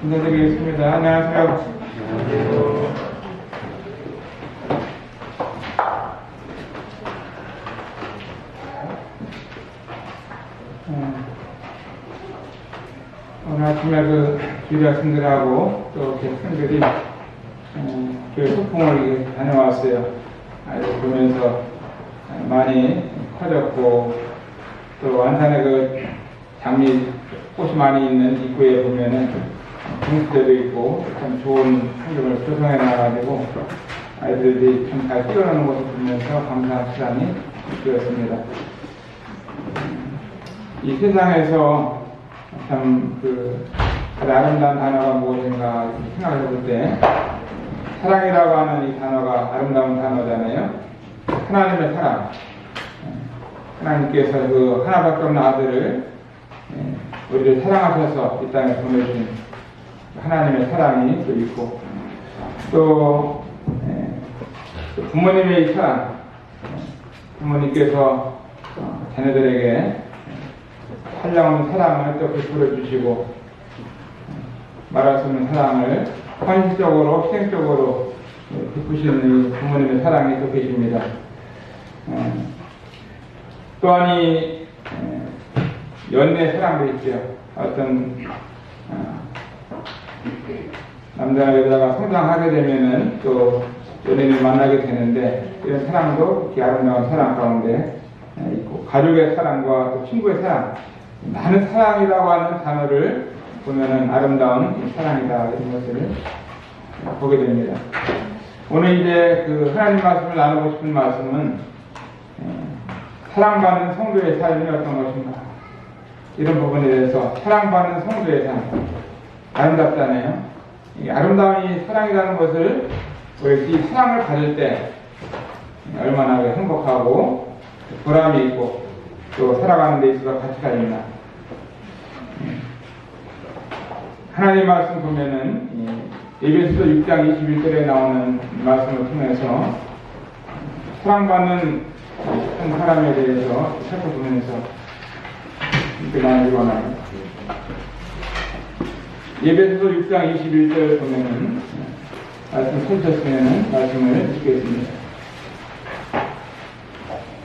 인사드리겠습니다. 안녕하세요. 오늘 아침에 주일 학생들하고 또 학생들이 교회 소풍을 다녀왔어요. 아이들 보면서 많이 커졌고, 또 안산에 장미 꽃이 많이 있는 입구에 보면은 분수대도 있고 참 좋은 환경을 조성해 놔가지고 아이들이 참 잘 뛰어노는 것을 보면서 감사한 시간이 되었습니다. 이 세상에서 참 아름다운 단어가 무엇인가 생각해 볼 때 사랑이라고 하는 이 단어가 아름다운 단어잖아요. 하나님의 사랑. 하나님께서 하나밖에 없는 아들을 우리를 사랑하셔서 이 땅에 보내주신 하나님의 사랑이 또 있고, 또 부모님의 이 사랑, 부모님께서 자녀들에게 한량없는 사랑을 또 베풀어 주시고 말할 수 없는 사랑을 헌신적으로 희생적으로 베푸시는 부모님의 사랑이 또 계십니다. 또한 이 연애 사랑도 있죠. 어떤 남자나 여자가 성장하게 되면은 또 연인을 만나게 되는데, 이런 사랑도 이렇게 아름다운 사랑 가운데 있고, 가족의 사랑과 또 친구의 사랑, 많은 사랑이라고 하는 단어를 보면은 아름다운 사랑이다, 이런 것을 보게 됩니다. 오늘 이제 하나님 말씀을 나누고 싶은 말씀은 사랑받는 성도의 삶이 어떤 것인가, 이런 부분에 대해서. 사랑받는 성도의 삶, 아름답잖아요. 이 아름다운 이 사랑이라는 것을 우리 이 사랑을 받을 때 얼마나 행복하고 보람이 있고 또 살아가는 데 있어서 가치가 있나. 하나님 말씀 보면은 에베소서 6장 21절에 나오는 말씀을 통해서 사랑받는 한 사람에 대해서 살펴보면서 이렇게 나누고 나요. 에베소서 6장 21절 보면은 말씀 펼쳤으면은 말씀을 읽겠습니다.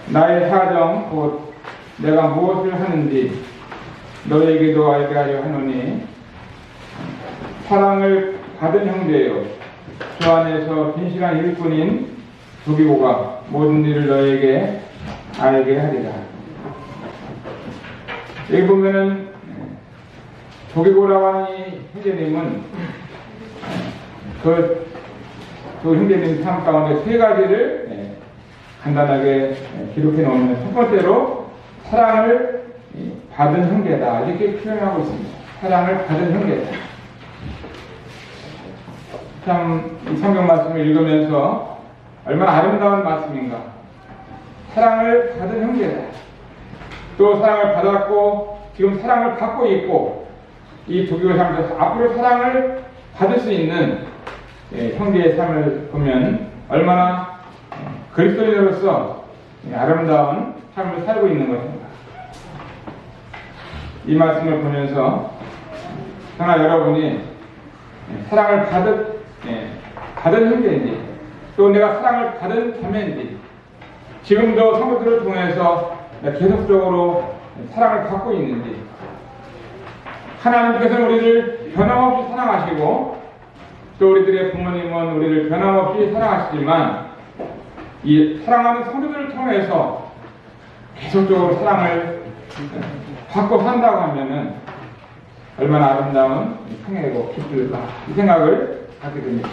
나의 사정 곧 내가 무엇을 하는지 너에게도 알게 하려 하노니 사랑을 받은 형제여, 주 안에서 빈실한 일꾼인 도기고가 모든 일을 너에게 알게 하리라. 여기 보면은 도기고라고 하는 이 형제님은 그 형제님 삶 가운데 세 가지를 간단하게 기록해 놓으면, 첫 번째로 사랑을 받은 형제다, 이렇게 표현하고 있습니다. 사랑을 받은 형제다. 참 이 성경 말씀을 읽으면서 얼마나 아름다운 말씀인가. 사랑을 받은 형제다. 또 사랑을 받았고 지금 사랑을 받고 있고, 이 도기고 삶에서 앞으로 사랑을 받을 수 있는 형제의 삶을 보면 얼마나 그리스도인으로서 아름다운 삶을 살고 있는 것인가. 이 말씀을 보면서 저나 여러분이 사랑을 받은 형제인지, 또 내가 사랑을 받은 자매인지, 지금도 성도들을 통해서 계속적으로 사랑을 받고 있는지, 하나님께서는 우리를 변함없이 사랑하시고 또 우리들의 부모님은 우리를 변함없이 사랑하시지만, 이 사랑하는 성도들을 통해서 계속적으로 사랑을 받고 산다고 하면은 얼마나 아름다운 생애고 기쁠까, 이 생각을 하게 됩니다.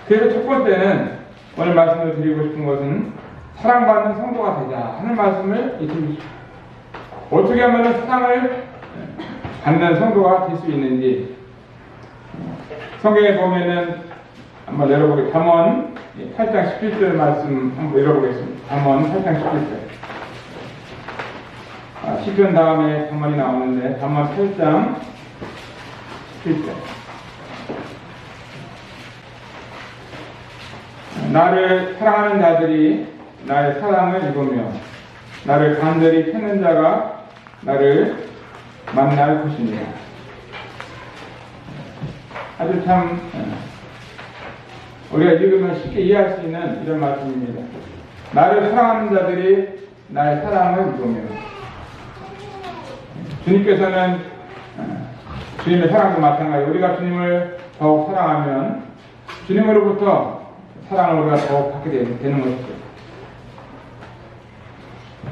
그래서 첫 번째는 오늘 말씀을 드리고 싶은 것은 사랑받는 성도가 되자 하는 말씀을 드리고 싶습니다. 어떻게 하면 사랑을 받는 성도가 될 수 있는지, 성경에 보면은 한번 열어보겠습니다. 잠언 8장 17절 말씀 한번 열어보겠습니다. 잠언 8장 17절. 시편 다음에 잠언이 나오는데, 잠언 8장 17절. 나를 사랑하는 자들이 나의 사랑을 입으며 나를 간절히 찾는 자가 나를 만날 것입니다. 아주 참 우리가 읽으면 쉽게 이해할 수 있는 이런 말씀입니다. 나를 사랑하는 자들이 나의 사랑을 이루며, 주님께서는 주님의 사랑도 마찬가지. 우리가 주님을 더욱 사랑하면 주님으로부터 사랑을 우리가 더욱 받게 되는 것이죠.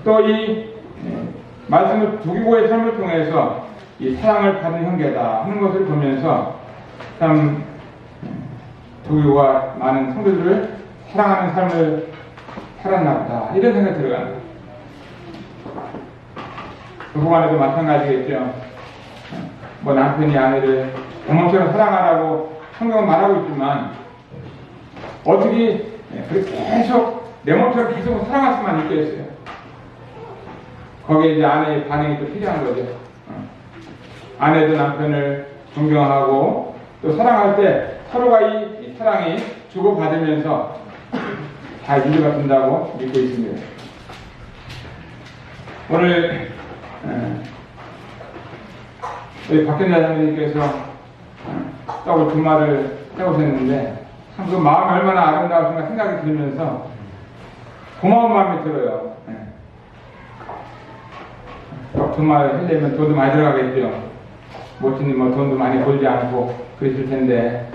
또 이 말씀을 두기고의 삶을 통해서 이 사랑을 받은 형제다 하는 것을 보면서 참 두기고가 많은 성도들을 사랑하는 삶을 살았나 보다 이런 생각이 들어갑니다. 부부간에도 마찬가지겠죠. 뭐 남편이 아내를 내 몸처럼 사랑하라고 성경은 말하고 있지만 어떻게 계속 내 몸처럼 계속 사랑할 수만 있겠어요. 거기에 이제 아내의 반응이 또 필요한 거죠. 아내도 남편을 존경하고 또 사랑할 때 서로가 이 사랑이 주고받으면서 잘 유지가 된다고 믿고 있습니다. 오늘 우리 박현자 장로님께서 떡을 2마리를 해오셨는데 참 그 마음이 얼마나 아름다우신가 생각이 들면서 고마운 마음이 들어요. 떡 2마리 하려면 돈도 많이 들어가겠죠. 모친님 뭐 돈도 많이 벌지 않고 그러실 텐데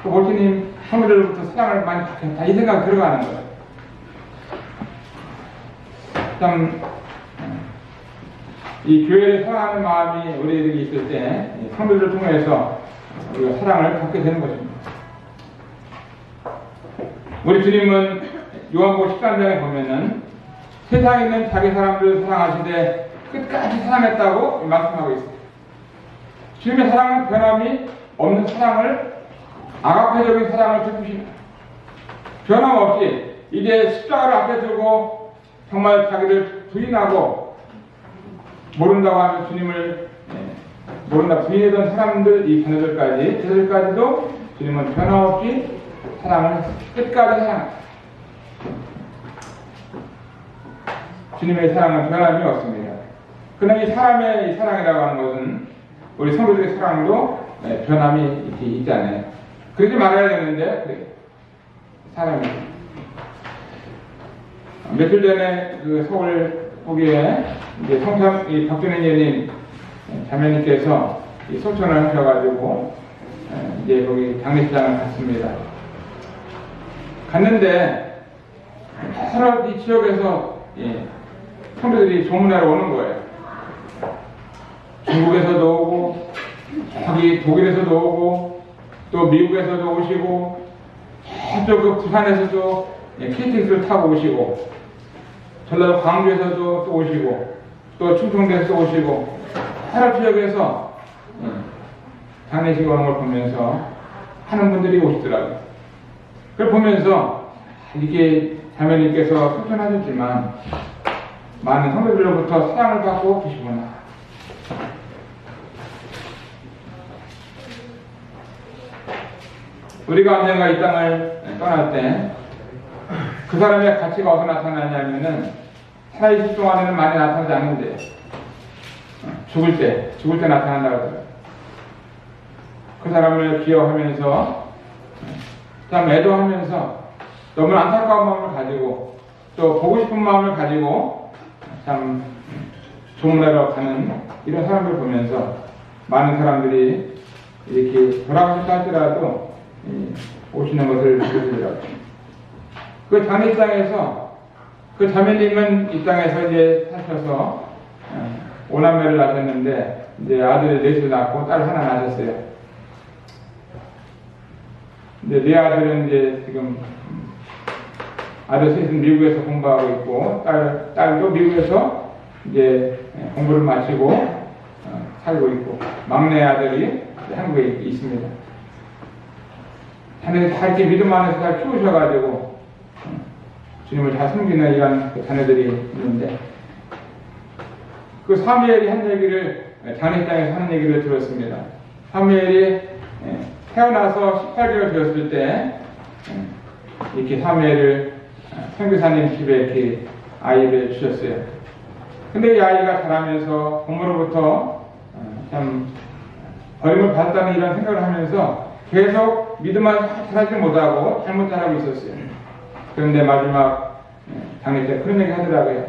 그 모친님 성도들로부터 사랑을 많이 받겠다 이 생각이 들어가는 거예요. 참 이 교회를 사랑하는 마음이 우리에게 있을 때 성도들을 통해서 우리가 사랑을 받게 되는 것입니다. 우리 주님은 요한복음 13장에 보면은 세상에 있는 자기 사람들을 사랑하시되 끝까지 사랑했다고 말씀하고 있습니다. 주님의 사랑은 변함이 없는 사랑을, 아가페적인 사랑을 베푸십니다. 변함없이 이제 십자가를 앞에 두고 정말 자기를 부인하고 모른다고 하면 주님을 모른다 부인하던 사람들, 이 자녀들까지, 저들까지도 주님은 변함없이 사랑을 끝까지 사랑합니다. 주님의 사랑은 변함이 없습니다. 그러나 이 사람의 사랑이라고 하는 것은 우리 성도들의 사랑도 변함이 이렇게 있잖아요. 그러지 말아야 되는데 그래. 사람이 며칠 전에 그 서울 북에 이제 성삼 이 박준현 예님 자매님께서 이 소천을 하셔가지고 이제 거기 장례식장을 갔습니다. 갔는데 여러 이 지역에서 성도들이 조문하러 오는 거예요. 중국에서도 오고, 저기 독일에서도 오고, 또 미국에서도 오시고, 저쪽 그 부산에서도 KTX를 타고 오시고, 전라도 광주에서도 또 오시고, 또 충청도에서 오시고, 여러 지역에서 장례식 오는 걸 보면서 하는 분들이 오시더라고요. 그걸 보면서 이렇게 자매님께서 소천하셨지만 많은 성도들로부터 사랑을 받고 계시구나. 우리가 언젠가 이 땅을 떠날 때 그 사람의 가치가 어디서 나타나냐면은 살아있을 동안에는 많이 나타나지 않는데 죽을 때 나타난다고 하더라고요. 그 사람을 기억하면서 참 애도하면서 너무 안타까운 마음을 가지고 또 보고 싶은 마음을 가지고 참 조문하러 가는 이런 사람을 보면서 많은 사람들이 이렇게 돌아가셨다 할지라도 오시는 것을 보여주더라고요. 그 장례식장에서 그 자매님은 이 땅에서 이제 사셔서 5남매를 낳으셨는데 이제 아들 넷을 낳고 딸 하나 낳으셨어요. 이제 네 아들은 이제 지금 아들 셋은 미국에서 공부하고 있고 딸도 미국에서 이제 공부를 마치고 살고 있고 막내 아들이 한국에 있습니다. 자네들 다 이렇게 믿음 안에서 잘 키우셔가지고 주님을 잘 섬기는 이런 자녀들이 있는데 그 사무엘이 한 얘기를 장례식장에서 하는 얘기를 들었습니다. 사무엘이 태어나서 18개월 되었을 때 이렇게 사무엘을 선교사님 집에 이렇게 아이를 주셨어요. 근데 이 아이가 자라면서 부모로부터 참 버림을 받았다는 이런 생각을 하면서 계속 믿음만 잘하지 못하고 잘못 잘하고 있었어요. 그런데 마지막 장례 때 그런 얘기 하더라고요.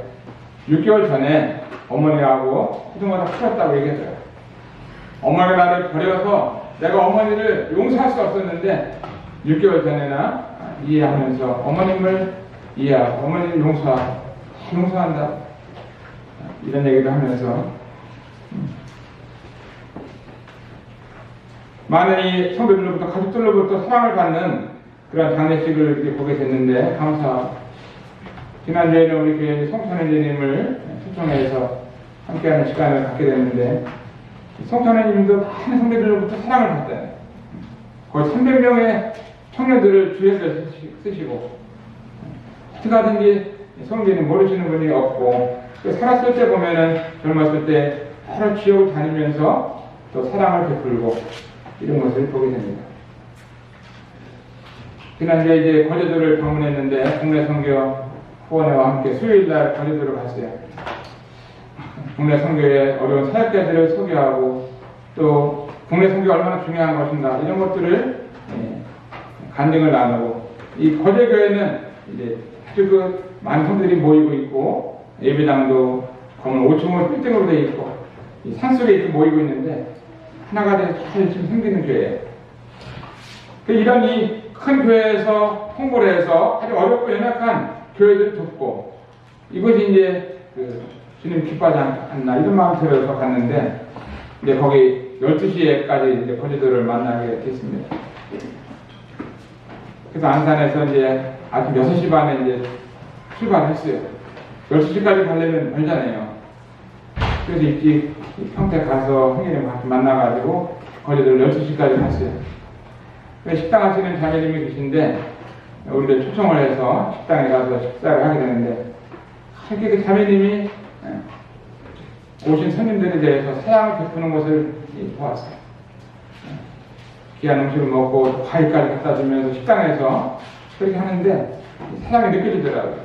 6개월 전에 어머니하고 초등마다 풀었다고 얘기했어요. 어머니가 나를 버려서 내가 어머니를 용서할 수 없었는데 6개월 전에나 이해하면서 어머님을 이해하고 어머니를 용서한다 이런 얘기를 하면서 많은 이 성도들로부터 가족들로부터 사랑을 받는 그런 장례식을 이렇게 보게 됐는데 감사하고 지난주에는 우리 교회 송천혜님을 초청해서 함께하는 시간을 갖게 됐는데 송천혜님도 많은 성도들로부터 사랑을 받잖아요. 거의 300명의 청년들을 주에서 쓰시고 어떻게든지 성도님 모르시는 분이 없고 살았을 때 보면은 젊었을 때 여러 지역을 다니면서 또 사랑을 베풀고 이런 것을 보게 됩니다. 지난주에 이제 거제도를 방문했는데 국내 선교 후원회와 함께 수요일날 거제도를 갔어요. 국내 선교의 어려운 사역자들을 소개하고 또 국내 선교가 얼마나 중요한 것인가 이런 것들을 간증을 나누고 이 거제교회는 이제 아주 많은 성들이 모이고 있고 예배당도 건물 5층으로 빌딩으로 되어 있고 이 산속에 이렇게 모이고 있는데 하나가 잘 지금 생기는 교회예요. 이런 이 큰 교회에서 홍보를 해서 아주 어렵고 연약한 교회들을 돕고 이것이 이제 주님 기뻐하지 않나 이런 마음 들어서 갔는데 이제 거기 12시에까지 이제 거제도를 만나게 됐습니다. 그래서 안산에서 이제 아침 6시 반에 이제 출발했어요. 12시까지 가려면 멀잖아요. 그래서 일찍 평택 가서 형님을 같이 만나가지고 거제도를 12시까지 갔어요. 식당 하시는 자매님이 계신데 우리를 초청을 해서 식당에 가서 식사를 하게 되는데 이렇게 그 자매님이 오신 손님들에 대해서 사랑을 베푸는 것을 보았어요. 귀한 음식을 먹고 과일까지 갖다 주면서 식당에서 그렇게 하는데 사랑이 느껴지더라고요.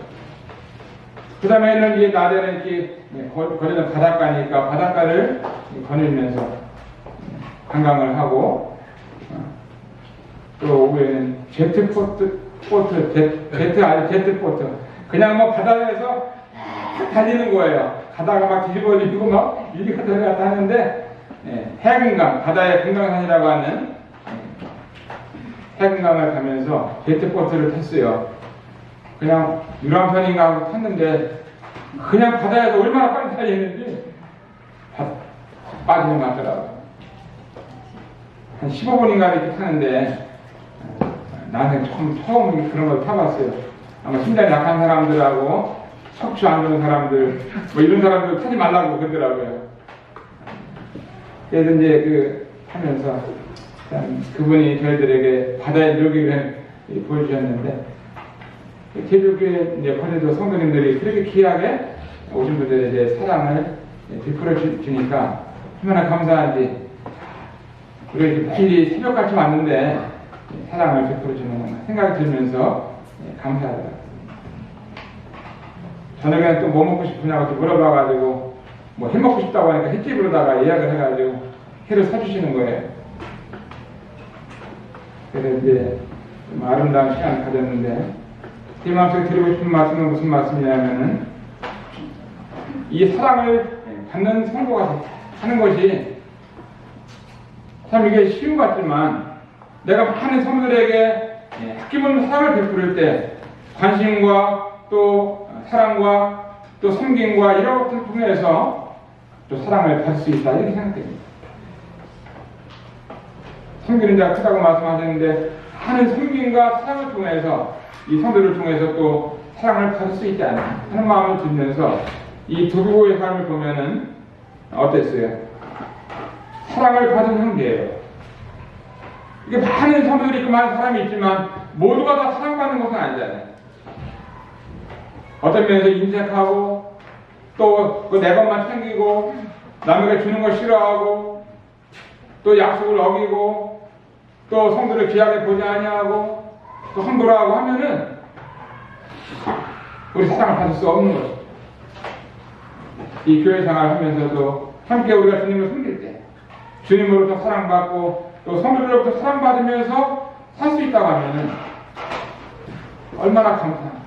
그 다음에는 이제 낮에는 이렇게 거리는 바닷가니까 바닷가를 거닐면서 관광을 하고 또 오후에는 제트보트 그냥 뭐 바다에서 막 달리는 거예요. 가다가 막 뒤집어지고 막 이리 갔다 저리 갔다 하는데 해금강 바다의 금강산이라고 하는 해금강을 가면서 제트보트를 탔어요. 그냥 유람선인가 하고 탔는데 그냥 바다에서 얼마나 빨리 달리는지 빠지는 것 같더라고요. 한 15분인가 이렇게 타는데 나는 처음 그런 걸 타봤어요. 아마 심장이 약한 사람들하고 척추 안 좋은 사람들 뭐 이런 사람들 타지 말라고 그러더라고요. 그래서 이제 하면서 그분이 저희들에게 바다의 묘기를 보여주셨는데 제주교회 이제 거제도 성도님들이 그렇게 귀하게 오신 분들에 대해 사랑을 베풀어 주니까 얼마나 감사한지 우리 매일 새벽같이 왔는데 사랑을 베풀어 주는 생각이 들면서 감사하더라고요. 저녁에는 또 뭐 먹고 싶으냐고 물어봐가지고 뭐 해 먹고 싶다고 하니까 횟집으로다가 예약을 해가지고 회를 사주시는 거예요. 그래서 이제 좀 아름다운 시간을 가졌는데 제 마음속에 드리고 싶은 말씀은 무슨 말씀이냐면은 이 사랑을 받는 성도가 하는 것이 참 이게 쉬운 것 같지만 내가 많은 성도들에게 아낌없는 사랑을 베풀 때 관심과 또 사랑과 또 섬김과 이런 것들을 통해서 또 사랑을 받을 수 있다 이렇게 생각됩니다. 섬기는 자가 크다고 말씀하셨는데 많은 섬김과 사랑을 통해서 이 성도를 통해서 또 사랑을 받을 수 있지 않나 하는 마음을 들면서 이 두부의 삶을 보면은 어땠어요? 사랑을 받은 형제예요. 이게 많은 성도들이 있고 많은 사람이 있지만 모두가 다 사랑받는 것은 아니잖아요. 어떤 면에서 인색하고 또 내 것만 챙기고 남에게 주는 거 싫어하고 또 약속을 어기고 또 성도를 귀하게 보지 아니하고 또 함부로하고 하면은 우리 사랑을 받을 수 없는 것이죠. 이 교회 생활을 하면서도 함께 우리가 주님을 섬길 때 주님으로부터 사랑받고 또 성도들로부터 사랑받으면서 살 수 있다고 하면은 얼마나 감사한가.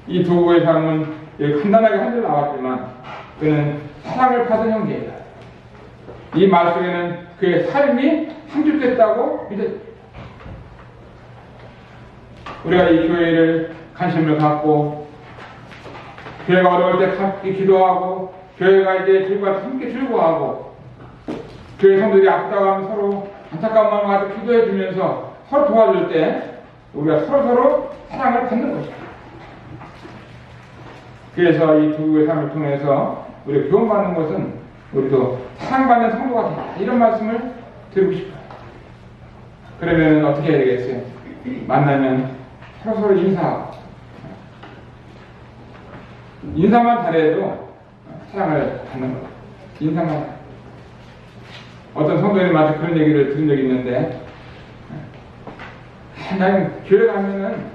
이 도구의 삶은 간단하게 한 줄 나왔지만 그는 사랑을 받은 형제이다. 이 말 속에는 그의 삶이 상주됐다고 믿어집니다. 우리가 이 교회를 관심을 갖고 교회가 어려울 때 함께 기도하고 교회가 이제 주님과 함께 즐거워하고 교회 성도들이 아프다고 하면 서로 안타까운 마음을 가지고 기도해 주면서 서로 도와줄 때 우리가 서로 사랑을 받는 것이다. 그래서 이 두부의 삶을 통해서 우리가 교훈받는 것은 우리도 사랑받는 성도가 된다. 이런 말씀을 드리고 싶어요. 그러면 어떻게 해야 되겠어요? 만나면 서로 인사하고 인사만 잘해도 사랑을 받는 거예요. 인사만. 어떤 성도님한테 그런 얘기를 들은 적이 있는데 나는 교회 가면은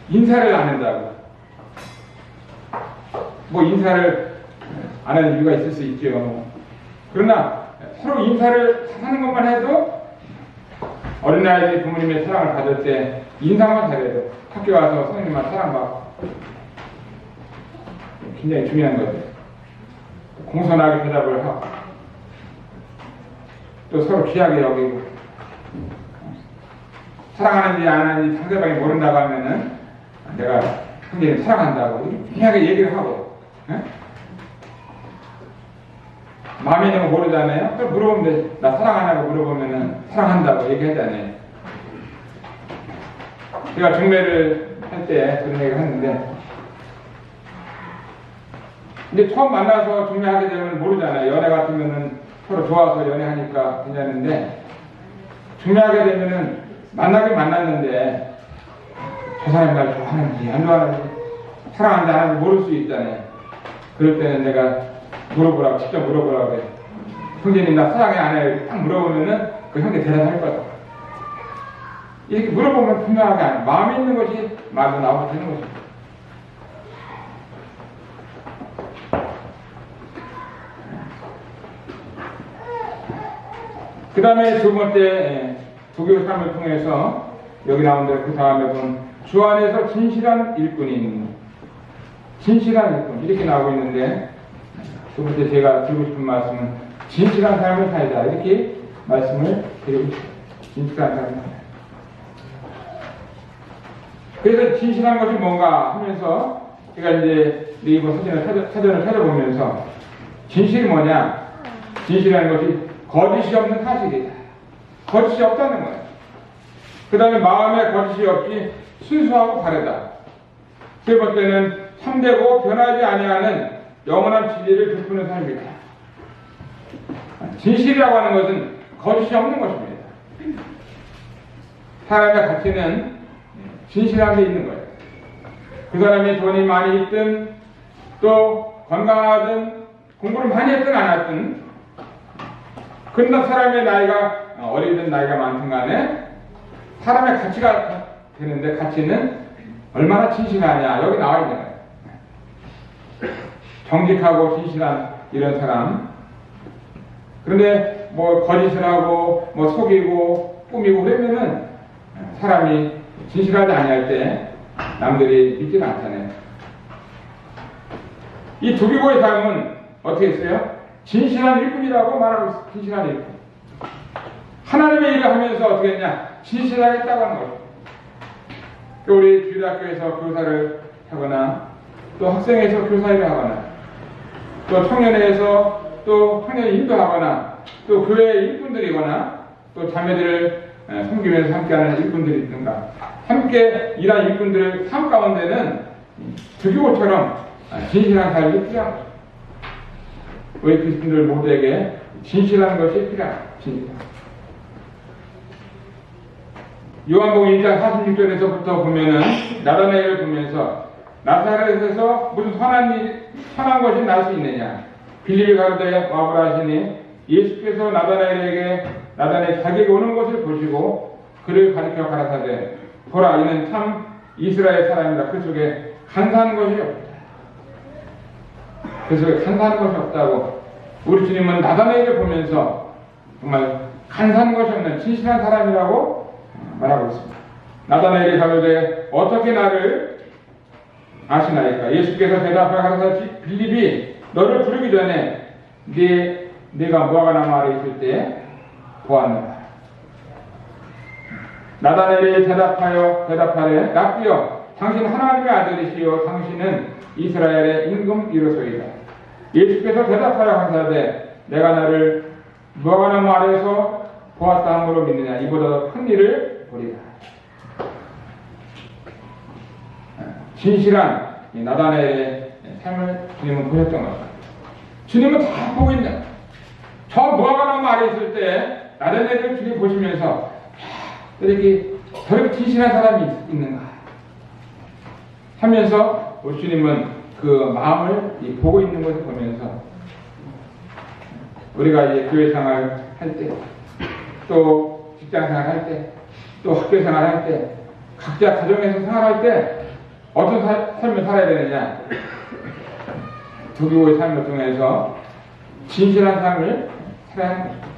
인사를 안 한다고. 뭐 인사를 안 하는 이유가 있을 수 있죠. 그러나 서로 인사를 하는 것만 해도 어린아이들이 부모님의 사랑을 받을 때 인사만 잘해도 학교 와서 선생님만 사랑받고 굉장히 중요한 거죠. 공손하게 대답을 하고 또 서로 귀하게 여기고 사랑하는지 안 하는지 상대방이 모른다고 하면은 내가 상대를 사랑한다고 귀하게 얘기를 하고 마음에 있는 거 모르잖아요. 그걸 물어보면 돼. 나 사랑하냐고 물어보면은 사랑한다고 얘기하잖아요. 제가 중매를 할 때 그런 얘기를 했는데 근데 처음 만나서 중매하게 되면 모르잖아요. 연애 같으면은 서로 좋아서 연애하니까 괜찮은데 중매하게 되면은 만나긴 만났는데 저 사람이 날 좋아하는지 안 좋아하는지 사랑하는지 안 하는지 모를 수 있잖아요. 그럴 때는 내가 물어보라고 직접 물어보라고 해요. 형제님 나 사랑해 안 해요? 딱 물어보면은 그 형제 대답할 거다. 이렇게 물어보면 분명하게 안 해요. 마음에 있는 것이 말로 나오게 되는 것입니다. 그 다음에 두 번째 도교 삶을 통해서 여기 나온 대로 그 다음에 본 주 안에서 진실한 일꾼인 진실한 일꾼 이렇게 나오고 있는데 두 번째 제가 드리고 싶은 말씀은 진실한 삶을 살자 이렇게 말씀을 드리고 싶어요. 진실한 삶을 살자. 그래서 진실한 것이 뭔가 하면서 제가 이제 네이버 사전을 찾아보면서 진실이 뭐냐? 진실이라는 것이 거짓이 없는 사실이다. 거짓이 없다는 거예요. 그 다음에 마음에 거짓이 없이 순수하고 바르다. 세 번째는 참되고 변하지 아니하는 영원한 진리를 베푸는 삶이다. 진실이라고 하는 것은 거짓이 없는 것입니다. 사람의 가치는 진실한 데 있는 거예요. 그 사람이 돈이 많이 있든 또 건강하든 공부를 많이 했든 안 했든 그러나 사람의 나이가 어리든 나이가 많든 간에 사람의 가치가 되는데 가치는 얼마나 진실하냐 여기 나와 있는 거예요. 정직하고 진실한 이런 사람. 그런데 뭐 거짓을 하고 뭐 속이고 꾸미고 그러면은 사람이 진실하지 아니할 때 남들이 믿지는 않잖아요. 이 두기고의 삶은 어떻게 했어요? 진실한 일꾼이라고 말하고 있어요. 진실한 일꾼. 하나님의 일을 하면서 어떻게 했냐? 진실하겠다고 하는 거죠. 우리 주일학교에서 교사를 하거나 또 학생회에서 교사일을 하거나 또 청년회에서 또 청년 인도하거나 또 교회 일꾼들이거나 또 자매들을 섬기면서 함께하는 일꾼들이 있든가 함께 일한 일꾼들의 삶 가운데는 두기고처럼 진실한 삶이 필요한 거죠. 우리 그리스도인들 모두에게 진실한 것이 필요한 진실. 요한복음 1장 46절에서부터 보면은 나다나엘을 보면서 나사렛에서 무슨 선한 것이 날 수 있느냐 빌립이 가로되 와보라 하시니 예수께서 나다나엘 자기에게 오는 것을 보시고 그를 가리켜 가라사대 보라 이는 참 이스라엘 사람이다. 그 속에 간사한 것이 없다. 그 속에 간사한 것이 없다고 우리 주님은 나다나엘을 보면서 정말 간사한 것이 없는 진실한 사람이라고 말하고 있습니다. 나다나엘이 가로되 어떻게 나를 아시나이까? 예수께서 대답하여 가라사대 빌립이 너를 부르기 전에 네가 무화과나무 아래 있을 때 보았노라. 나다나엘이 대답하되 랍비여 당신 하나님의 아들이시요 당신은 이스라엘의 임금이로소이다. 예수께서 대답하여 가라사대 내가 나를 무화과나무 아래에서 보았다 함으로 믿느냐? 이보다 큰 일을 보리라. 진실한 나다나엘의 삶을 주님은 보셨던 것입니다. 주님은 다 보고 있는, 저 무화과나무 아래 있을 때 나다나엘을 주님 보시면서 이렇게 저렇게 진실한 사람이 있는가 하면서 우리 주님은 그 마음을 보고 있는 것을 보면서 우리가 이제 교회 생활 할 때, 또 직장 생활 할 때, 또 학교 생활 할 때, 각자 가정에서 생활할 때 어떤 삶을 살아야 되느냐? 두교의 삶을 통해서 진실한 삶을 살아야 하는 것입니다.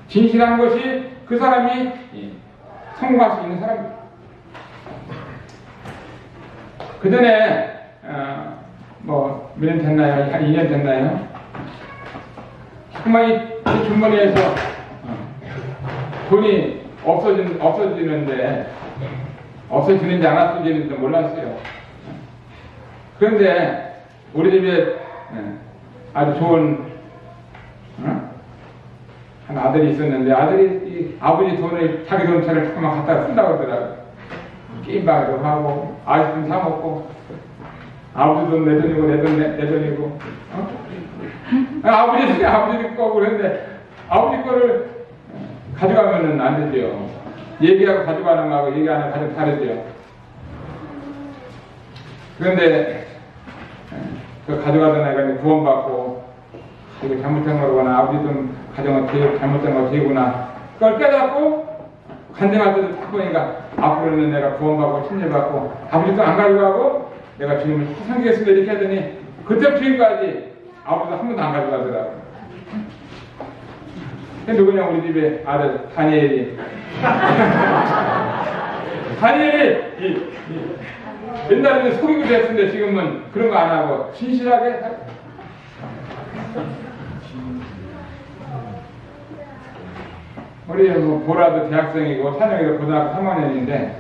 진실한 것이 그 사람이 성공할 수 있는 사람입니다. 그 전에 몇 년 됐나요? 한 2년 됐나요? 정말 이 주머니에서 돈이 없어지는지 안 없어지는지 몰랐어요. 그런데 우리 집에 아주 좋은 한 아들이 있었는데 아들이 아버지 돈을 자기 돈처럼 조금만 갖다가 쓴다고 하더라고요. 게임방도 하고 아이스크림 사 먹고 아버지 돈 내 돈이고 내 돈이고 아버지 거고 그런데 아버지 거를 가져가면은 안 되죠. 얘기하고 가져가는 거하고 얘기하는 거하고 다르죠. 그런데 그 가져가던 애가 구원받고 이거 잘못된 거거나 아버지 돈 가정은 잘못된 거 되구나 그걸 깨닫고 간증할 때도 딱 보니까 앞으로는 내가 구원받고 침례받고 아버지 돈 안 가져가고 내가 주님을 섬기겠습니다 이렇게 하더니 그때부터 지금까지 아버지도 한 번도 안 가져가더라고요. 누구냐? 우리 집에 아들 다니엘이 옛날에는 속이고 됐는데 지금은 그런 거 안 하고 진실하게 우리 보라도 대학생이고 찬영이도 고등학교 3학년인데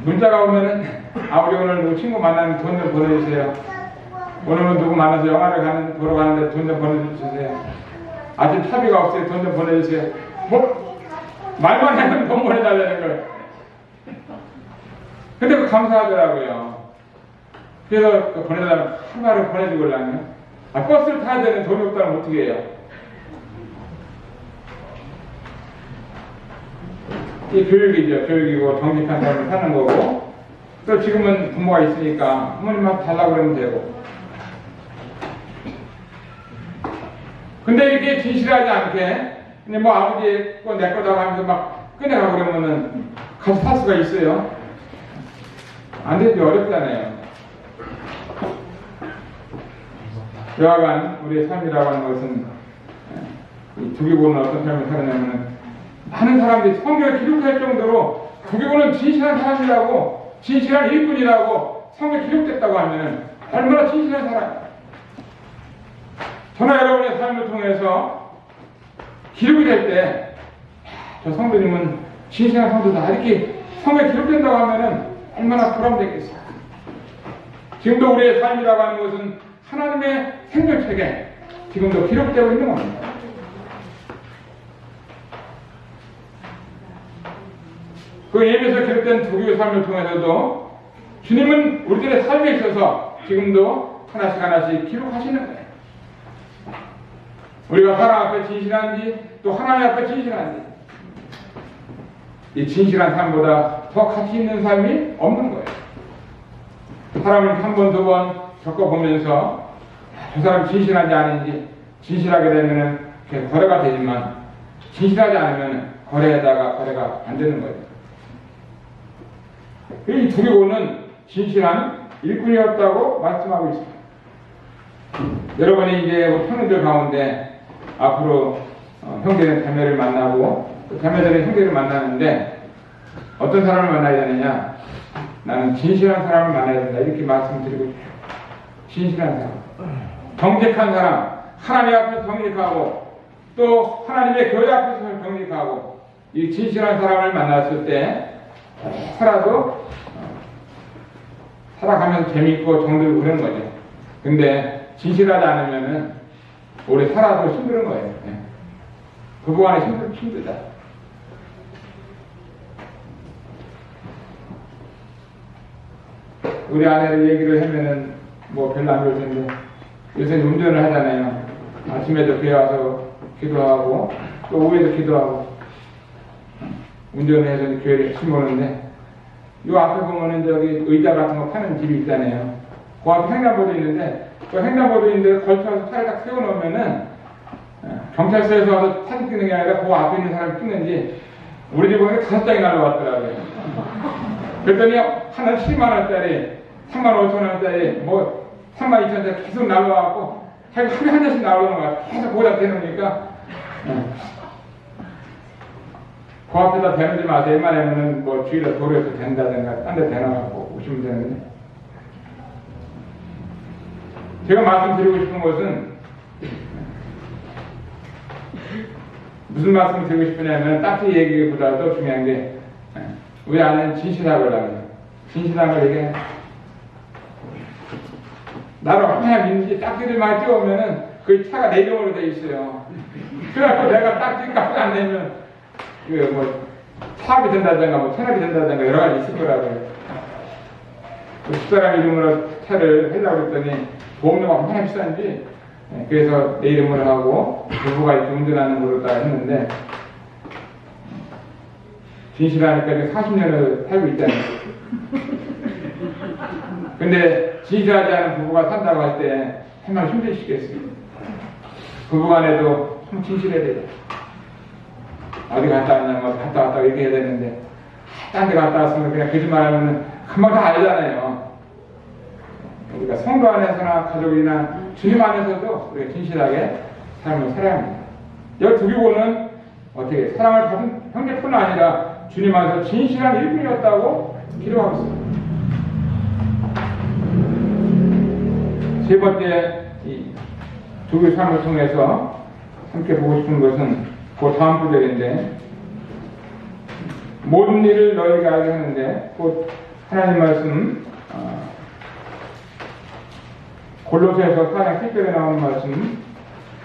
문자가 오면은 아버지 오늘 누구 친구 만나면 돈 좀 보내주세요. 오늘은 누구 만나서 영화를 보러 가는데 돈 좀 보내주세요. 아침 차비가 없어요. 돈 좀 보내주세요. 말만 하면 돈 보내달라는 걸. 근데 그 감사하더라고요. 그래서 그 보내달라면 하루하루 보내주려면 버스를 타야 되는 돈이 없다면 어떻게 해요? 이 교육이죠. 교육이고 정직한 삶을 사는 거고 또 지금은 부모가 있으니까 부모님한테 달라고 그러면 되고 근데 이렇게 진실하지 않게 근데 아버지 거 내 거다 하면서 막 꺼내가고 그러면은 가서 살 수가 있어요. 안 되죠. 어렵잖아요. 여하간 우리의 삶이라고 하는 것은 이 두기보는 어떤 삶을 살았냐면은 많은 사람들이 성경에 기록할 정도로 두기보는 진실한 사람이라고 진실한 일꾼이라고 성경에 기록됐다고 하면은 얼마나 진실한 사람. 저나 여러분의 삶을 통해서 기록이 될 때 저 성도님은 진실한 성도다 이렇게 성경에 기록된다고 하면은 얼마나 보람되겠어요. 지금도 우리의 삶이라고 하는 것은 하나님의 생명책에 지금도 기록되고 있는 겁니다. 그 예배에서 기록된 두기의 삶을 통해서도 주님은 우리들의 삶에 있어서 지금도 하나씩 기록하시는 거예요. 우리가 사람 앞에 진실한지 또 하나님 앞에 진실한지 이 진실한 삶보다 더 가치 있는 삶이 없는 거예요. 사람을 한 번, 두 번 겪어보면서 저 사람이 진실한지 아닌지 진실하게 되면 거래가 되지만 진실하지 않으면 거래가 안 되는 거예요. 이 두기고는 진실한 일꾼이었다고 말씀하고 있습니다. 여러분이 이제 우리 성도들 가운데 앞으로 형제는 자매를 만나고 또 자매들은 형제를 만나는데 어떤 사람을 만나야 되느냐? 나는 진실한 사람을 만나야 된다. 이렇게 말씀드리고 싶어요. 진실한 사람. 정직한 사람. 하나님 앞에서 정직하고 또 하나님의 교회 앞에서 정직하고 이 진실한 사람을 만났을 때 살아가면서 재밌고 정들고 그런 거죠. 근데 진실하지 않으면은 오래 살아도 힘든 거예요. 네. 그동안에 힘들다. 우리 아내를 얘기를 하면은 뭐 별로 안 좋을 텐데 요새 운전을 하잖아요. 아침에도 교회 와서 기도하고 또 오후에도 기도하고 운전을 해서 교회를 열심히 오는데 요 앞에 보면은 저기 의자 같은 거 파는 집이 있잖아요. 그 앞에 횡단보도 있는데 그 횡단보도 있는데 걸쳐서 차를 딱 세워놓으면은 경찰서에서 와서 사진 찍는 게 아니라 그 앞에 있는 사람 찍는지 우리 집 보니까 5장이 날라왔더라고요. 그랬더니 하나 10만원짜리 35,000원짜리 뭐 32,000원짜리 계속 날라와갖고 자기 하루에 한 잔씩 나오는 거야. 계속 거기다 대놓으니까 그 앞에다 대놓지 마세요. 웬만하면은 뭐 주위로 도로에서 된다든가 딴 데 대놔갖고 오시면 되는데 제가 말씀드리고 싶은 것은 무슨 말씀을 드리고 싶으냐면 딱히 얘기보다도 중요한 게 우리 아내는 진실하고 그래요. 진실한 걸 얘기해. 나를 얼마나 믿는지 딱지를 많이 띄우면은 그 차가 내 이름으로 돼 있어요. 그래갖고 내가 딱지 값을 안 내면 이거 뭐 사업이 된다든가 뭐 체납이 된다든가 여러 가지 있을 거라고요. 그 집사람 이름으로 차를 하려고 했더니 보험료가 얼마나 비싼지 그래서 내 이름으로 하고 부부가 이렇게 운전하는 걸로 다 했는데 진실하니까 지금 40년을 살고 있잖아요. 근데 진실하지 않은 부부가 산다고 할 때 정말 힘드시겠어요. 부부간에도 참 진실해야 돼요. 어디 갔다 왔냐, 뭐 갔다 왔다고 얘기해야 되는데 딴 데 갔다 왔으면 그냥 거짓말하면 금방 다 알잖아요. 우리가 성도 안에서나 가족이나 주님 안에서도 우리가 진실하게 삶을 살아야 합니다. 여기 두기고는 어떻게 사랑을 받은 형제뿐 아니라 주님 안에서 진실한 일꾼이었다고 기록하고 있습니다. 세 번째 이 두기 삶을 통해서 함께 보고 싶은 것은 그 다음 구절인데 모든 일을 너희에게 알게 하는데 곧 하나님 말씀 골로새서 4장 7절에 나오는 말씀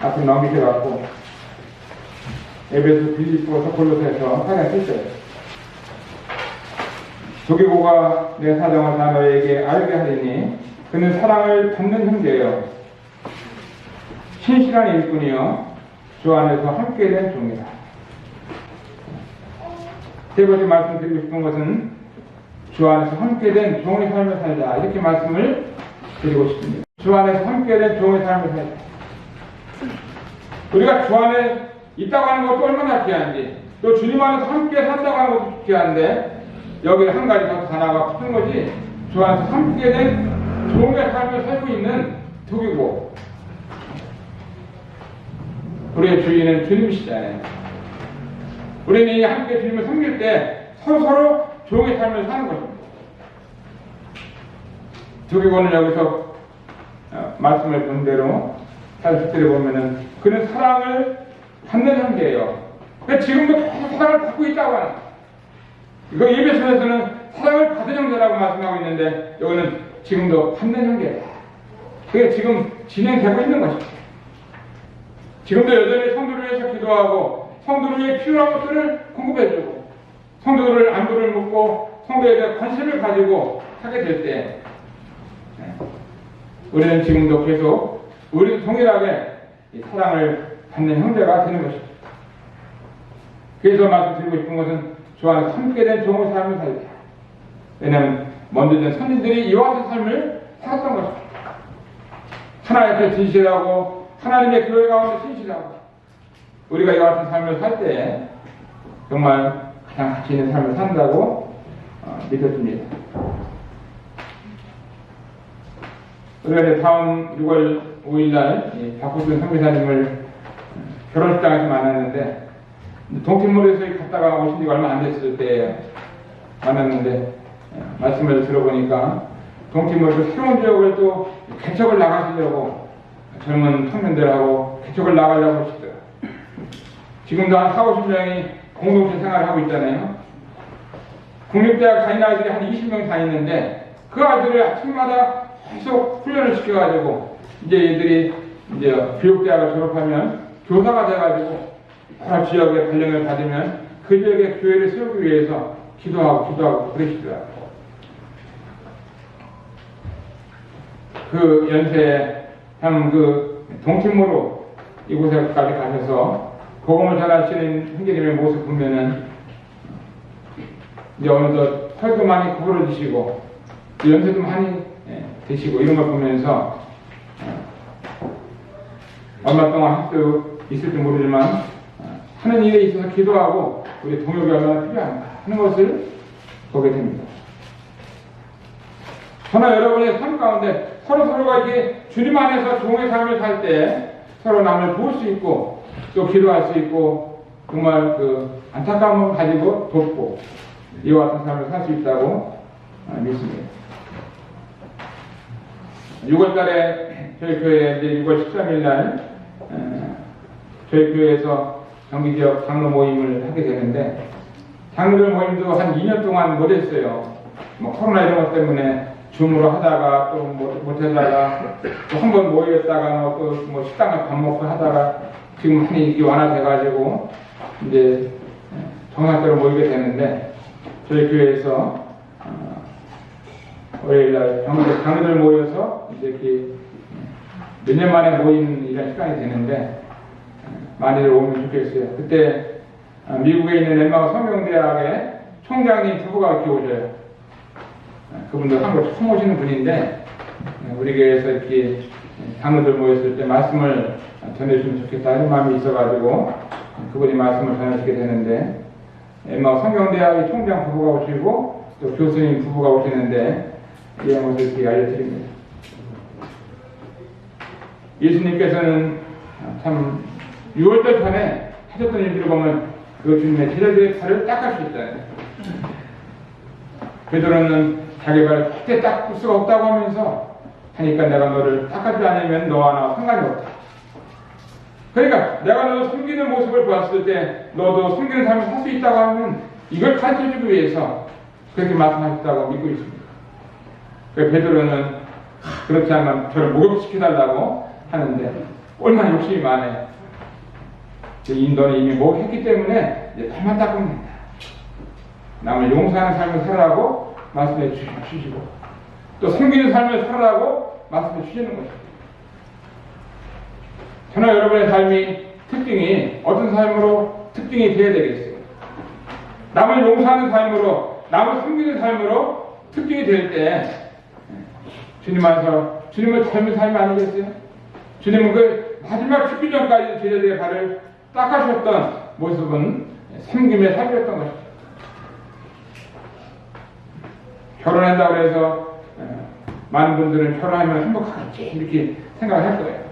앞으로 넘기셔갖고 에베소 빌립보서 골로새서 4장 7절 조기고가 내 사정을 다 너에게 알게 하리니 그는 사랑을 받는 형제여 신실한 일꾼이여 주 안에서 함께 된 종이다. 세 번째 말씀드리고 싶은 것은 주 안에서 함께 된 종의 삶을 살자 이렇게 말씀을 드리고 싶습니다. 주 안에서 함께 된 종의 삶을 살자. 우리가 주 안에 있다고 하는 것도 얼마나 귀한지 또 주님 안에서 함께 산다고 하는 것도 귀한데 여기 한 가지 더 하나가 붙은 것이 주 안에서 함께 된 종의 삶을 살고 있는 덕이고 우리의 주인은 주님이시잖아요. 우리는 함께 주님을 섬길 때 서로 종의 삶을 사는 것입니다. 덕이고는 여기서 말씀을 본 대로 40절에 보면은 그는 사랑을 받는 형제예요. 그러니까 지금도 계속 사랑을 받고 있다고 하는 이거 예배소에서는 사랑을 받은 형제라고 말씀하고 있는데 여기는 지금도 받는 형제다. 그게 지금 진행되고 있는 것입니다. 지금도 여전히 성도를 위해서 기도하고 성도를 위해 필요한 것들을 공급해주고 성도들 안부를 묻고 성도에 대한 관심을 가지고 하게 될 때 우리는 지금도 계속 우리 동일하게 사랑을 받는 형제가 되는 것입니다. 그래서 말씀드리고 싶은 것은 주 안에서 함께된 종의 삶을 살자. 왜냐하면 먼저 전 선진들이 이와 같은 삶을 살았던 것입니다. 하나님 앞에 진실하고 하나님의 교회 가운데 진실하고 우리가 이와 같은 삶을 살 때 정말 가장 가치 있는 삶을 산다고 믿었습니다. 우리가 이제 다음 6월 5일날 박구순 선교사님을 결혼식장에서 만났는데, 동티모르에서 갔다가 오신 지가 얼마 안 됐을 때 만났는데, 말씀을 들어보니까 동티모르 새로운 지역을 또 개척을 나가시려고 젊은 청년들하고 개척을 나가려고 하시더라고요. 지금도 한 4, 50명이 공동체 생활을 하고 있잖아요. 국립대학 다니는 아이들이 한 20명 다니는데, 그 아이들을 아침마다 계속 훈련을 시켜가지고, 이제 얘들이 이제 교육대학을 졸업하면 교사가 돼가지고 여러 지역의 발령을 받으면 그 지역의 교회를 세우기 위해서 기도하고 그러시더라고요. 그 연세에 참 그 동티모르 이곳에까지 가셔서 복음을 전하시는 형제님의 모습 보면은 이제 어느덧 털도 많이 구부러지시고 연세도 많이 되시고 이런 걸 보면서 얼마 동안 할 수 있을지 모르지만 하는 일에 있어서 기도하고 우리 동역이 얼마나 필요한가 하는 것을 보게 됩니다. 저는 여러분의 삶 가운데 서로가 이게 주님 안에서 종의 삶을 살 때 서로 남을 도울 수 있고 또 기도할 수 있고 정말 그 안타까움을 가지고 돕고 이와 같은 삶을 살 수 있다고 믿습니다. 6월 달에 저희 교회 이제 6월 13일 날 저희 교회에서 정기지역 장로 모임을 하게 되는데, 장로들 모임도 한 2년 동안 못했어요. 뭐 코로나 이런 것 때문에 줌으로 하다가 또 못하다가 또 한 번 모이겠다가 또 뭐 식당에 밥 먹고 하다가 지금 많이 이게 완화돼가지고 이제 정상적으로 모이게 되는데, 저희 교회에서 월요일날 장로들 모여서 이제 이렇게 몇 년 만에 모인 이런 시간이 되는데 많이들 오면 좋겠어요. 그때 미국에 있는 엠마우 성경대학의 총장님 부부가 이렇게 오셔요. 그분도 한국 처음 오시는 분인데 우리 교회에서 이렇게 장로들 모였을 때 말씀을 전해주면 좋겠다 하는 마음이 있어가지고 그분이 말씀을 전하시게 되는데, 엠마우 성경대학의 총장 부부가 오시고 또 교수님 부부가 오시는데 이런 것을 이렇게 알려드립니다. 예수님께서는 참 6월달 전에 하셨던 일들을 보면 그 주님의 제자들의 발을 닦아주셨잖아요. 베드로는 자기 발을 절대 닦을 수가 없다고 하면서 하니까 내가 너를 닦아주지 않으면 너와 나와 상관이 없다. 그러니까 내가 너를 섬기는 모습을 보았을 때 너도 섬기는 삶을 살 수 있다고 하면 이걸 가르쳐주기 위해서 그렇게 말씀하셨다고 믿고 있습니다. 그러니까 베드로는 그렇지 않으면 저를 목욕시켜달라고 하는데 얼마나 욕심이 많아요. 너는 이미 목욕했기 때문에 이제 발만 닦으면 된다. 남을 용서하는 삶을 살아라고 말씀해 주시고 또 섬기는 삶을 살아라고 말씀해 주시는 것입니다. 저는 여러분의 삶이 특징이 어떤 삶으로 특징이 되어야 되겠어요? 남을 용서하는 삶으로, 남을 섬기는 삶으로 특징이 될 때 주님 안에서 주님을 닮은 삶이 아니겠어요? 주님은 그 마지막 죽기 전까지 제자들의 발을 닦아주셨던 모습은 섬김의 삶이었던 것이죠. 결혼한다고 해서 많은 분들은 결혼하면 행복하겠지 이렇게 생각을 할 거예요.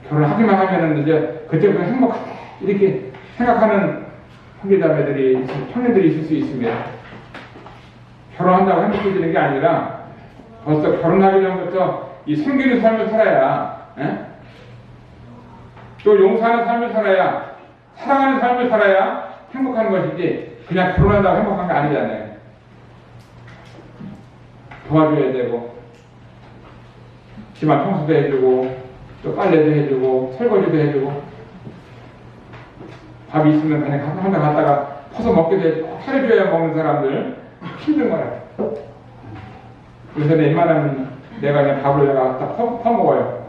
결혼하기만 하면은 이제 그때부터 행복하다 이렇게 생각하는 형제자매들이 청년들이 있을 수 있습니다. 결혼한다고 행복해지는 게 아니라 벌써 결혼하기 전부터 이 섬기는 삶을 살아야, 또 용서하는 삶을 살아야, 사랑하는 삶을 살아야 행복한 것이지 그냥 결혼한다고 행복한 게 아니잖아요. 도와줘야 되고 집안 청소도 해주고 또 빨래도 해주고 설거지도 해주고 밥이 있으면 그냥 한번 갔다가 퍼서 먹게 되고 차려줘야 먹는 사람들 힘든 거라. 그래서 웬만하면 내가 그냥 밥을 내가 딱 퍼먹어요.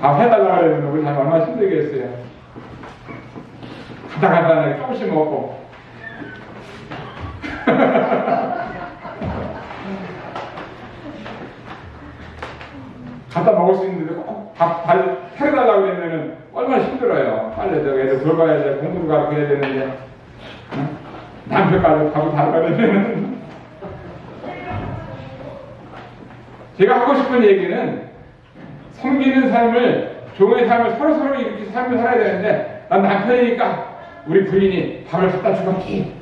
밥 해달라고 그러면 우리 사람 얼마나 힘들겠어요. 간단하게 조금씩 먹고 갖다 먹을 수 있는데 꼭 밥 해달라고 그러면 얼마나 힘들어요. 빨리 저기 애들 돌봐야 돼, 공부도 가고 그래야 되는데 남편까지 밥을 달라고 그러면 제가 하고 싶은 얘기는 섬기는 삶을, 종의 삶을 서로서로 이렇게 삶을 살아야 되는데, 난 남편이니까 우리 부인이 밥을 갖다 주겠지.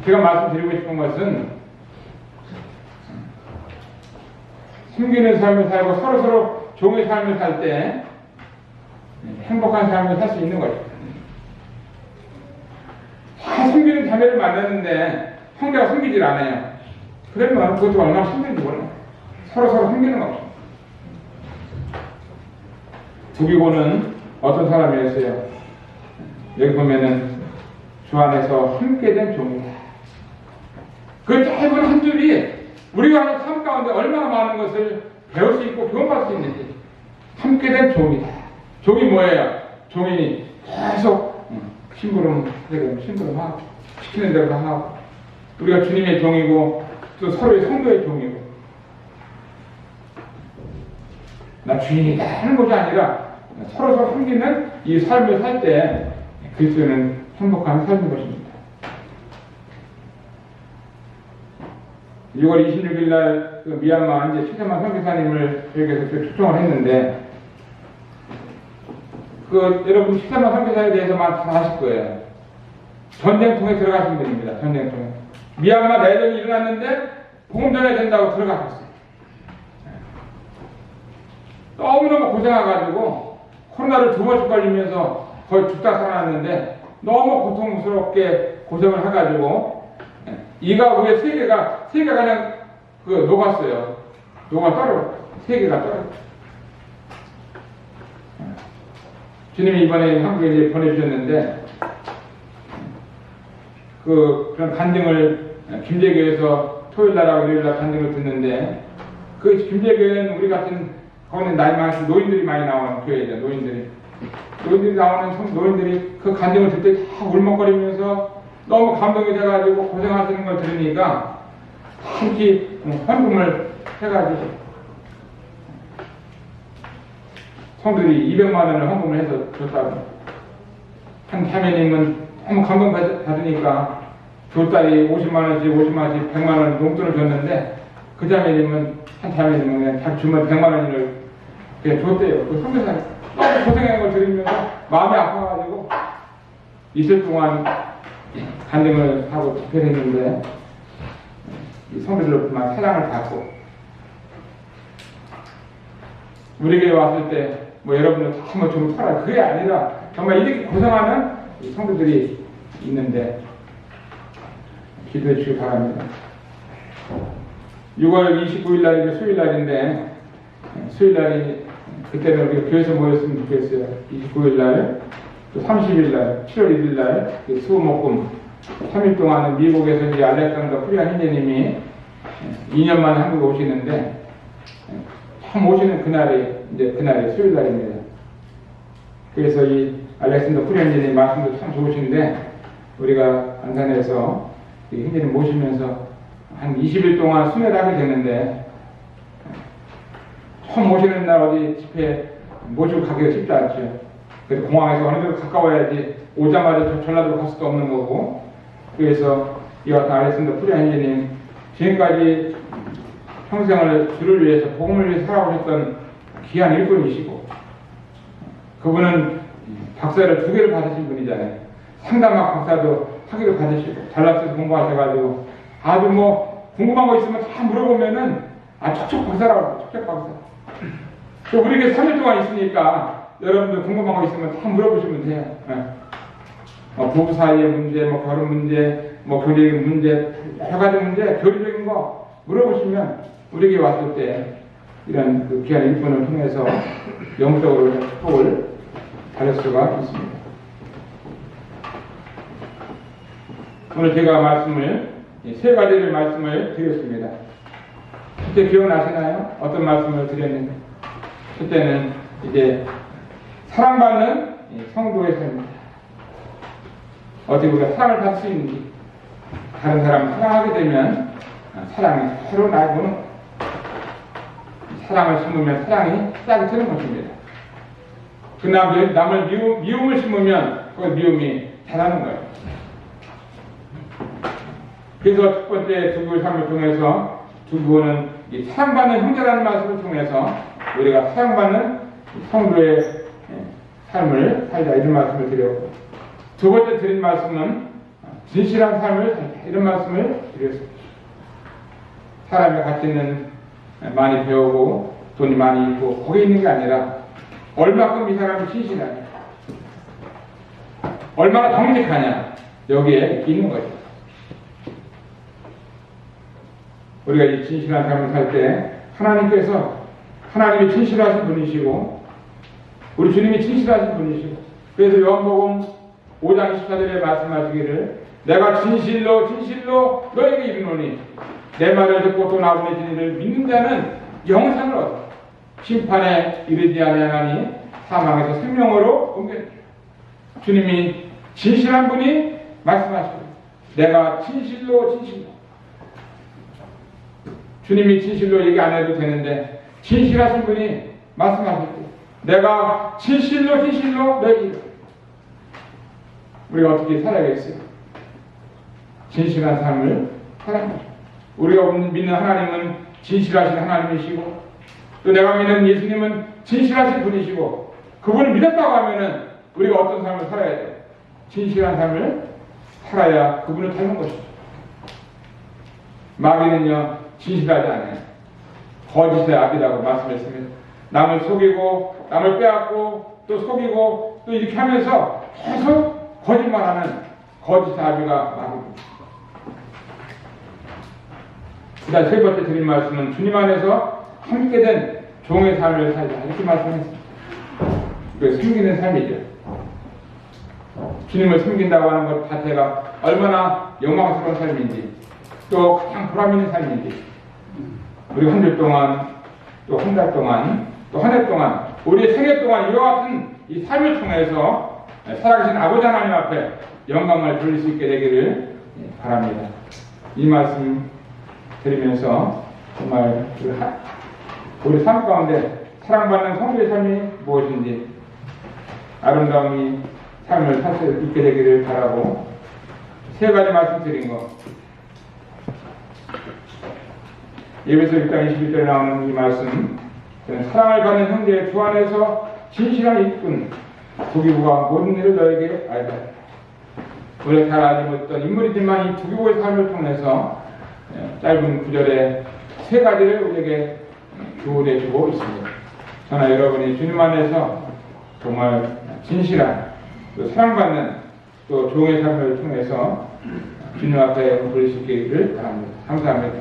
제가 말씀드리고 싶은 것은 섬기는 삶을 살고 서로서로 종의 삶을 살 때 행복한 삶을 살 수 있는 거죠. 다 섬기는 자매를 만났는데 형제가 섬기질 않아요. 그러면 그것도 얼마나 힘든지 몰라. 서로서로 섬기는 거죠. 두기고는 어떤 사람이었어요? 여기 보면은 주 안에서 함께된 종이다. 그 짧은 한 줄이 우리가 하는 삶 가운데 얼마나 많은 것을 배울 수 있고 교훈받을 수 있는지. 함께된 종이다. 종이 뭐예요? 종이 계속 심부름하고 시키는 대로 하고, 우리가 주님의 종이고 또 서로의 성도의 종이고, 나 주인이다 하는 것이 아니라 서로서로 섬기는 이 삶을 살 때 그리스도는 행복한 삶인 것입니다. 6월 26일 날 그 미얀마 이제 최재만 선교사님을 저에게서 초청을 했는데, 그 여러분 최재만 선교사에 대해서만 다 아실 거예요. 전쟁통에 들어가신 분입니다. 전쟁통에. 미얀마 내전이 일어났는데 복음 전해야 된다고 들어가셨어요. 너무너무 고생해가지고 코로나를 2번씩 걸리면서 거의 죽다 살아났는데 너무 고통스럽게 고생을 해가지고 이가 위에 세 개가 그냥 녹았어요. 떨어. 세 개가 떨어. 주님이 이번에 한국에 이제 보내주셨는데 그런 간증을 김제교에서 토요일날하고 일요일날 간증을 듣는데, 그 김제교회는 우리 같은 거기는 나이 많으신 노인들이 많이 나오는 교회죠. 노인들이 나오는 노인들이 그 간증을 듣을 때 다 울먹거리면서 너무 감동이 돼가지고 고생하시는 걸 들으니까 특히 헌금을 해가지고 성도들이 200만 원을 헌금을 해서 줬다고. 한 자매님은 너무 감동받으니까 두 딸이 50만 원씩 100만 원 용돈을 줬는데, 그 자매님은 한 자매님은 그냥 자기 주면 100만 원을 그냥 줬대요. 그 선교사님 너무 고생한 걸 들으면서 마음이 아파가지고 이틀 동안 간증을 하고 집회했는데, 이 성도들로만 사랑을 받고, 우리에게 왔을 때 뭐 여러분들 다 좀 털어, 그게 아니라 정말 이렇게 고생하는 성도들이 있는데 기도해 주시기 바랍니다. 6월 29일 날이 수요일 날인데, 수요일 날이 그때는 우리가 교회에서 모였으면 좋겠어요. 29일 날, 또 30일 날, 7월 1일 날 수목금 3일 동안은 미국에서 이제 알렉산더 프리안 형제님이 2년 만에 한국에 오시는데, 참 오시는 그날이 수요일 날입니다. 그래서 이 알렉산더 프리안 형제님 말씀도 참 좋으신데, 우리가 안산에서 이 형제님 모시면서 한 20일 동안 순회를 하게 되는데, 처음 오시는 날 어디 집회 모시고 가기가 쉽지 않죠. 그래서 공항에서 어느 정도 가까워야지 오자마자 전라도로 갈 수도 없는 거고, 그래서 이와 같은 알렉산더 프리안 형제님 지금까지 평생을 주를 위해서 복음을 위해서 살아오셨던 귀한 일꾼이시고, 그분은 박사를 2개를 받으신 분이잖아요. 상담학 박사도 학위를 받으시고 잘라서 공부하셔가지고 아주 뭐 궁금한 거 있으면 다 물어보면은 척척 박사라고. 척척 박사. 우리에게 3일 동안 있으니까 여러분들 궁금한 거 있으면 다 물어보시면 돼요. 부부 사이의 문제, 뭐 결혼 문제, 뭐 교리 문제, 여러 가지 문제, 교리적인 거 물어보시면 우리에게 왔을 때 이런 그 귀한 일꾼을 통해서 영적으로 축복을 받을 수가 있습니다. 오늘 제가 말씀을 3가지를 말씀을 드렸습니다. 그때 기억나시나요? 어떤 말씀을 드렸는지. 그때는 이제 사랑받는 성도의 삶입니다. 어떻게 우리가 사랑을 받을 수 있는지, 다른 사람을 사랑하게 되면 사랑이 서로 나누는, 사랑을 심으면 사랑이 싹이 트는 것입니다. 그 남을 미움을 심으면 그 미움이 자라는 거예요. 그래서 첫 번째 두부의 삶을 통해서 두부는 이 사랑받는 형제라는 말씀을 통해서 우리가 사랑받는 성도의 삶을 살자 이런 말씀을 드렸고, 두 번째 드린 말씀은 진실한 삶을 살자 이런 말씀을 드렸습니다. 사람의 가치는 많이 배우고 돈이 많이 있고 거기 있는 게 아니라 얼마큼 이 사람이 진실하냐, 얼마나 정직하냐, 여기에 있는 거죠. 우리가 이 진실한 삶을 살 때 하나님이 진실하신 분이시고 우리 주님이 진실하신 분이시고, 그래서 요한복음 5장 24절에 말씀하시기를 내가 진실로 너에게 이르노니 내 말을 듣고 또 나 보내신 이를 믿는 자는 영생을 얻어 심판에 이르지 아니하나니 사망에서 생명으로 옮겨진다. 주님이 진실한 분이 말씀하시고 내가 진실로 주님이 진실로 얘기 안 해도 되는데 진실하신 분이 말씀하셨고 내가 진실로 너에게 우리가 어떻게 살아야겠어요? 진실한 삶을 살아야죠. 우리가 믿는 하나님은 진실하신 하나님이시고 또 내가 믿는 예수님은 진실하신 분이시고 그분을 믿었다고 하면은 우리가 어떤 삶을 살아야 돼요? 진실한 삶을 살아야 그분을 닮은 것이죠. 마귀는요 진실하지 않아요. 거짓의 아비라고 말씀했습니다. 남을 속이고 남을 빼앗고 또 속이고 또 이렇게 하면서 계속 거짓말하는 거짓의 아비가 마귀입니다. 그다음 세 번째 드린 말씀은 주님 안에서 함께 된 종의 삶을 살자 이렇게 말씀했습니다. 그 숨기는 삶이죠. 주님을 숨긴다고 하는 것 자체가 얼마나 영광스러운 삶인지 또 가장 보람 있는 삶인지 우리 한 주 동안 또 한 달 동안 또 한 해 동안 우리의 생애 동안 이와 같은 이 삶을 통해서 살아계신 아버지 하나님 앞에 영광을 돌릴 수 있게 되기를 바랍니다. 이 말씀 드리면서 정말 우리 삶 가운데 사랑받는 성도의 삶이 무엇인지 아름다운 이 삶을 살 수 있게 되기를 바라고 세 가지 말씀드린 것, 예배서 1장 21절에 나오는 이 말씀, 사랑을 받는 형제의 주 안에서 진실한 일꾼 두기부가 모든 일을 너에게 알게 하리라. 우리가 잘 알지 못했던 인물이지만 이 두기부의 삶을 통해서 짧은 구절에 세 가지를 우리에게 교훈해 주고 있습니다. 저는 여러분이 주님 안에서 정말 진실한 또 사랑받는 또 종의 삶을 통해서 주님 앞에 부를 수 있기를 바랍니다. 감사합니다.